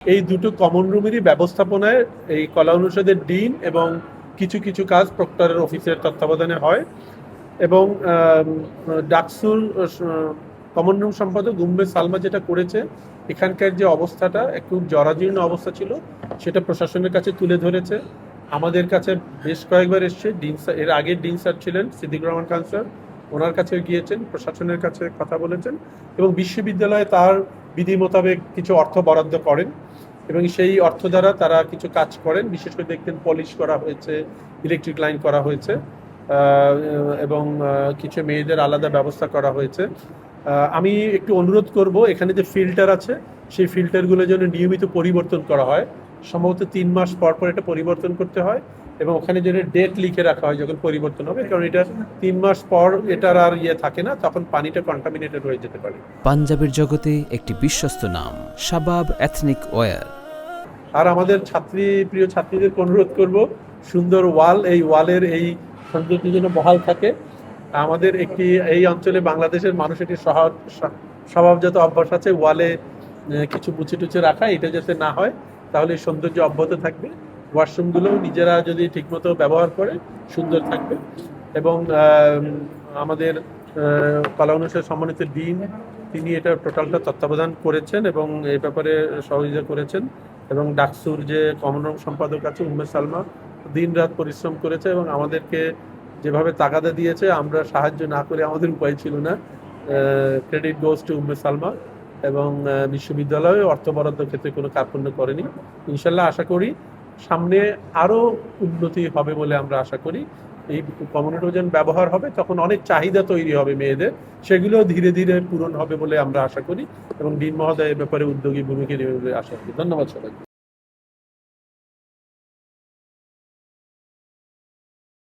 এই দুটো কমন রুমেরই ব্যবস্থাপনায় এই কলা অনুষদের ডিন এবং কিছু কিছু কাজ প্রক্টরের অফিসের তত্ত্বাবধানে হয় এবং ডাকসুর কমন রুম সম্পাদক উম্মে সালমা যেটা করেছে, এখানকার যে অবস্থাটা একটু জরাজীর্ণ অবস্থা ছিল সেটা প্রশাসনের কাছে তুলে ধরেছে। আমাদের কাছে বেশ কয়েকবার এসছে। ডিন স্যার, এর আগের ডিন স্যার ছিলেন সিদ্দিকুর রহমান খান স্যার, ওনার কাছে গিয়েছেন, প্রশাসনের কাছে কথা বলেছেন এবং বিশ্ববিদ্যালয়ে তার বিধি মোতাবেক কিছু অর্থ বরাদ্দ করেন এবং সেই অর্থ দ্বারা তারা কিছু কাজ করেন। বিশেষ করে দেখতেন পলিশ করা হয়েছে, ইলেকট্রিক লাইন করা হয়েছে এবং কিছু মেয়েদের আলাদা ব্যবস্থা করা হয়েছে। আমি একটু অনুরোধ করব, এখানে যে ফিল্টার আছে সেই ফিল্টারগুলো যেন নিয়মিত পরিবর্তন করা হয়। সম্ভবত 3 মাস পর পর এটা পরিবর্তন করতে হয় এবং ওখানে যেন ডেট লিখে রাখা হয় যখন পরিবর্তন হবে, কারণ এটা 3 মাস পর এটার আর থাকে না, তখন পানিটা কন্টামিনেটেড হয়ে যেতে পারে। পাঞ্জাবের জগতে একটি বিশ্বস্ত নাম শাবাব এথনিক ওয়্যার। আর আমাদের প্রিয় ছাত্রীদের অনুরোধ করব, সুন্দর ওয়াল, এই ওয়ালের এই সৌন্দর্য যেন বহাল থাকে। আমাদের এই অঞ্চলে বাংলাদেশের মানুষের একটি স্বভাবজাত অভ্যাস আছে ওয়ালে কিছু মুছে টুছে রাখা, এটা যাতে না হয়, তাহলে এই সৌন্দর্য অব্যাহত থাকবে। ওয়াশরুমগুলোও নিজেরা যদি ঠিকমতো ব্যবহার করে সুন্দর থাকবে। এবং আমাদের কলা অনুষদের সম্মানিত ডিন, তিনি এটা টোটালটা তত্ত্বাবধান করেছেন এবং এই ব্যাপারে সহযোগিতা করেছেন। এবং ডাকসুর যে কমন রুম সম্পাদক আছে উম্মে সালমা, দিন রাত পরিশ্রম করেছে এবং আমাদেরকে যেভাবে তাগাদা দিয়েছে, আমরা সাহায্য না করে আমাদের উপায় ছিল না। Credit goes to Umme Salma. এবং বিশ্ববিদ্যালয়ে অর্থ বরাদ্দ ক্ষেত্রে কোনো কার্পণ্য করেনি। ইনশাল্লাহ আশা করি সামনে আরও উন্নতি হবে বলে আমরা আশা করি। এই কমিউনিটি ব্যবহার হবে, তখন অনেক চাহিদা তৈরি হবে মেয়েদের, সেগুলো ধীরে ধীরে পূরণ হবে বলে আমরা আশা করি এবং ডিন মহোদয় এ ব্যাপারে উদ্যোগী ভূমিকা নেবে বলে আশা করি। ধন্যবাদ সবাইকে।